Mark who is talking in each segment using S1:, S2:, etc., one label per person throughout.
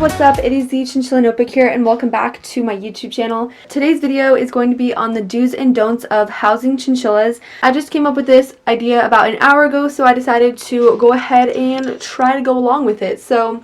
S1: what's up? It is the Chinchilla Notebook here, and welcome back to my YouTube channel. Today's video is going to be on the do's and don'ts of housing chinchillas. I just came up with this idea about an hour ago, so I decided to go ahead and try to go along with it. So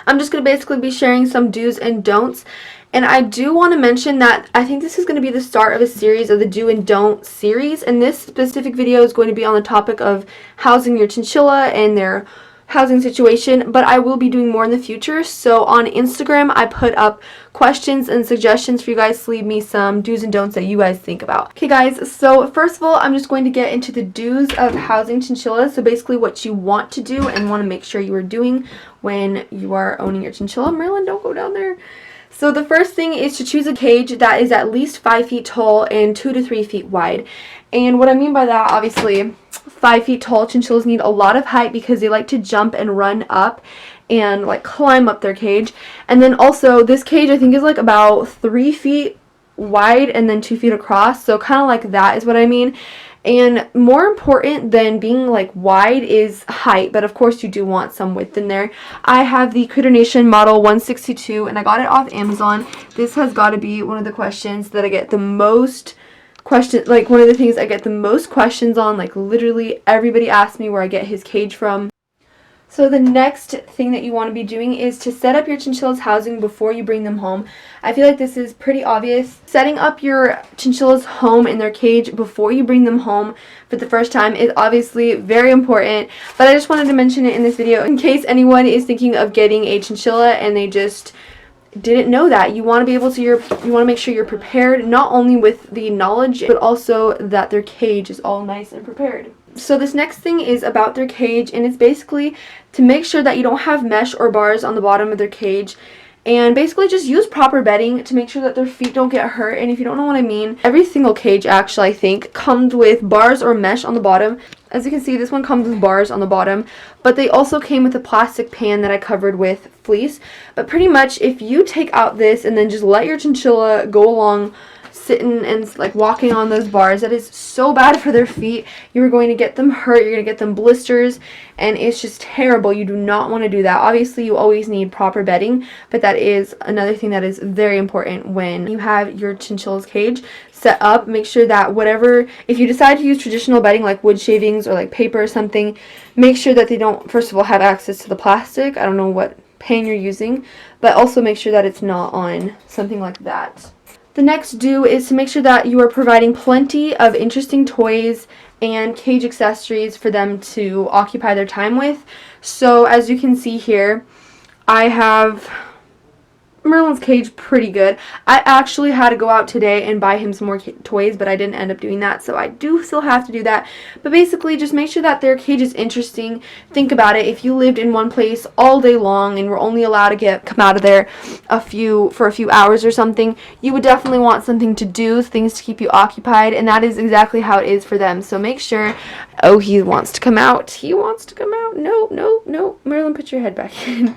S1: I'm just going to basically be sharing some do's and don'ts. And I do want to mention that I think this is going to be the start of a series of the do and don't series, and this specific video is going to be on the topic of housing your chinchilla and their housing situation, but I will be doing more in the future. So on Instagram, I put up questions and suggestions for you guys to leave me some do's and don'ts that you guys think about. Okay guys, so first of all, I'm just going to get into the do's of housing chinchillas. So basically what you want to do and want to make sure you are doing when you are owning your chinchilla. Merlin, don't go down there. So the first thing is to choose a cage that is at least 5 feet tall and 2 to 3 feet wide. And what I mean by that, obviously, 5 feet tall chinchillas need a lot of height because they like to jump and run up and like climb up their cage. And then also this cage I think is like about 3 feet wide and then 2 feet across. So kind of like that is what I mean. And more important than being like wide is height, but of course you do want some width in there. I have the Critter Nation Model 162 and I got it off Amazon. This has got to be one of the questions that I get the most one of the things I get the most questions on. Like literally everybody asks me where I get his cage from. So the next thing that you want to be doing is to set up your chinchilla's housing before you bring them home. I feel like this is pretty obvious. Setting up your chinchilla's home in their cage before you bring them home for the first time is obviously very important, but I just wanted to mention it in this video in case anyone is thinking of getting a chinchilla and they just didn't know that. You want to be able to you want to make sure you're prepared, not only with the knowledge but also that their cage is all nice and prepared. So this next thing is about their cage, and it's basically to make sure that you don't have mesh or bars on the bottom of their cage, and basically just use proper bedding to make sure that their feet don't get hurt. And if you don't know what I mean, every single cage actually I think comes with bars or mesh on the bottom. As you can see, this one comes with bars on the bottom, but they also came with a plastic pan that I covered with fleece. But pretty much if you take out this and then just let your chinchilla go along sitting and like walking on those bars, that is so bad for their feet. You're going to get them hurt, you're going to get them blisters, and it's just terrible. You do not want to do that. Obviously you always need proper bedding, but that is another thing that is very important when you have your chinchilla's cage set up. Make sure that whatever, if you decide to use traditional bedding like wood shavings or like paper or something, make sure that they don't first of all have access to the plastic. I don't know what pan you're using, but also make sure that it's not on something like that. The next do is to make sure that you are providing plenty of interesting toys and cage accessories for them to occupy their time with. So as you can see here, I have Merlin's cage pretty good. I actually had to go out today and buy him some more toys, but I didn't end up doing that, so I do still have to do that. But basically just make sure that their cage is interesting. Think about it. If you lived in one place all day long and were only allowed to come out of there for a few hours or something, you would definitely want something to do, things to keep you occupied, and that is exactly how it is for them. So make sure. Oh, he wants to come out. He wants to come out. No, no, no. Merlin, put your head back in.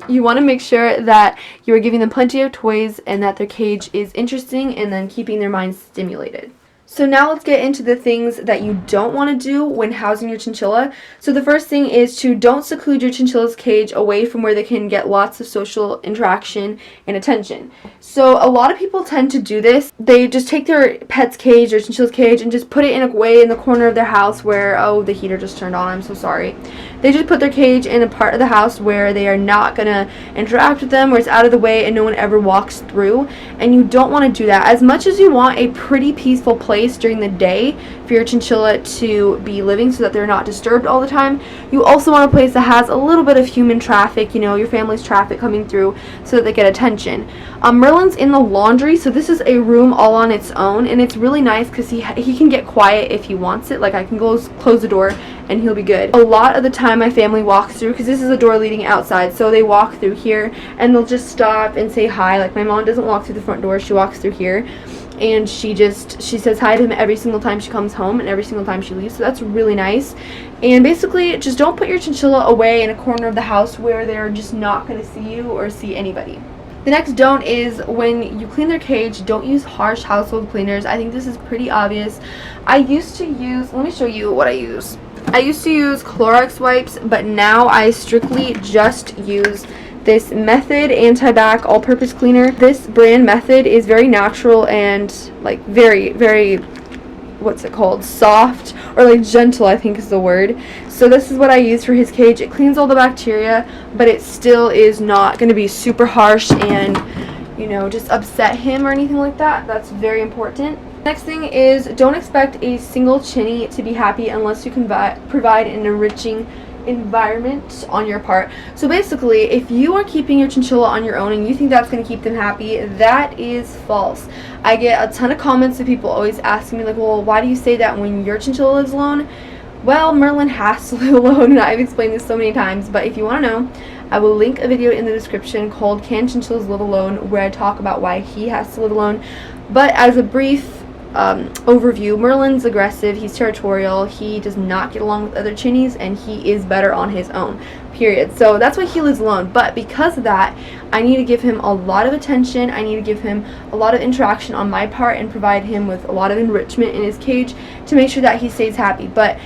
S1: You want to make sure that you are giving them plenty of toys and that their cage is interesting and then keeping their minds stimulated. So now let's get into the things that you don't want to do when housing your chinchilla. So the first thing is to don't seclude your chinchilla's cage away from where they can get lots of social interaction and attention. So a lot of people tend to do this. They just take their pet's cage or chinchilla's cage and just put it in a way in the corner of their house where, oh, the heater just turned on, I'm so sorry. They just put their cage in a part of the house where they are not going to interact with them, where it's out of the way and no one ever walks through. And you don't want to do that. As much as you want a pretty peaceful place during the day for your chinchilla to be living so that they're not disturbed all the time, you also want a place that has a little bit of human traffic, you know, your family's traffic coming through so that they get attention. Merlin's in the laundry, so this is a room all on its own, and it's really nice because he can get quiet if he wants it. Like I can close the door and he'll be good. A lot of the time my family walks through, because this is a door leading outside, so they walk through here and they'll just stop and say hi. Like my mom doesn't walk through the front door, she walks through here, and she says hi to him every single time she comes home and every single time she leaves, so that's really nice. And basically just don't put your chinchilla away in a corner of the house where they're just not going to see you or see anybody. The next don't is when you clean their cage, don't use harsh household cleaners. I think this is pretty obvious. I used to use, let me show you what I use. I used to use Clorox wipes, but now I strictly just use this Method anti-bac all-purpose cleaner. This brand Method is very natural and like very what's it called, soft, or like gentle, I think is the word. So this is what I use for his cage. It cleans all the bacteria, but it still is not going to be super harsh and, you know, just upset him or anything like that. That's very important. Next thing is, don't expect a single chinnie to be happy unless you can provide an enriching environment on your part. So basically, if you are keeping your chinchilla on your own and you think that's going to keep them happy, that is false. I get a ton of comments of people always asking me like, well, why do you say that when your chinchilla lives alone? Well, Merlin has to live alone, and I've explained this so many times, but if you want to know, I will link a video in the description called Can Chinchillas Live Alone, where I talk about why he has to live alone. But as a brief overview, Merlin's aggressive, he's territorial, he does not get along with other chinnies, and he is better on his own, period. So that's why he lives alone. But because of that, I need to give him a lot of attention, I need to give him a lot of interaction on my part and provide him with a lot of enrichment in his cage to make sure that he stays happy. But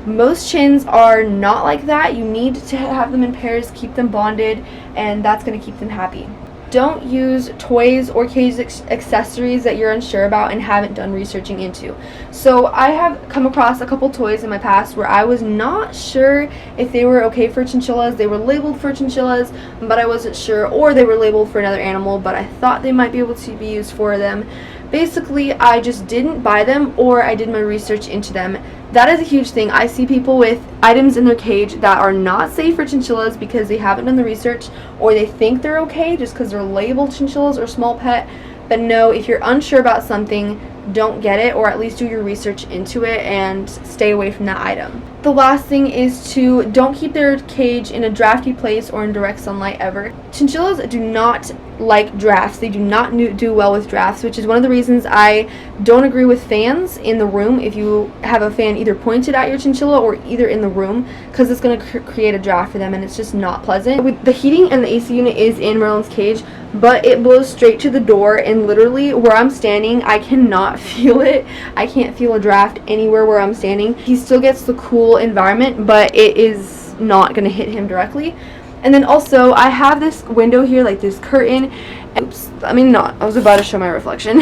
S1: most chins are not like that. You need to have them in pairs, keep them bonded, and that's going to keep them happy. Don't use toys or cage accessories that you're unsure about and haven't done researching into. So I have come across a couple toys in my past where I was not sure if they were okay for chinchillas. They were labeled for chinchillas, but I wasn't sure, or they were labeled for another animal, but I thought they might be able to be used for them. Basically, I just didn't buy them, or I did my research into them. That is a huge thing. I see people with items in their cage that are not safe for chinchillas because they haven't done the research, or they think they're okay just because they're labeled chinchillas or small pet. But no, if you're unsure about something, don't get it, or at least do your research into it and stay away from that item. The last thing is to don't keep their cage in a drafty place or in direct sunlight ever. Chinchillas do not like drafts. They do not do well with drafts, which is one of the reasons I don't agree with fans in the room. If you have a fan either pointed at your chinchilla or either in the room, because it's going to create a draft for them, and it's just not pleasant. With the heating and the AC unit is in Merlin's cage, but it blows straight to the door, and literally where I'm standing, I cannot feel it. I can't feel a draft anywhere where I'm standing. He still gets the cool environment, but it is not going to hit him directly. And then also, I have this window here, like this curtain. Oops, I mean not. I was about to show my reflection.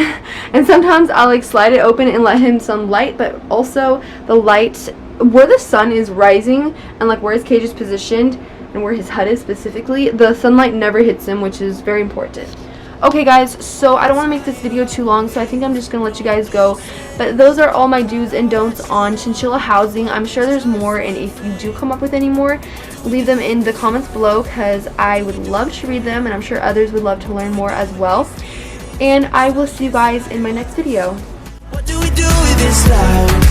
S1: And sometimes I'll like slide it open and let him some light, but also the light where the sun is rising and like where his cage is positioned and where his hut is specifically, the sunlight never hits him, which is very important. Okay guys, so I don't want to make this video too long, so I think I'm just going to let you guys go. But those are all my do's and don'ts on chinchilla housing. I'm sure there's more, and if you do come up with any more, leave them in the comments below, because I would love to read them, and I'm sure others would love to learn more as well. And I will see you guys in my next video. What do we do with this life?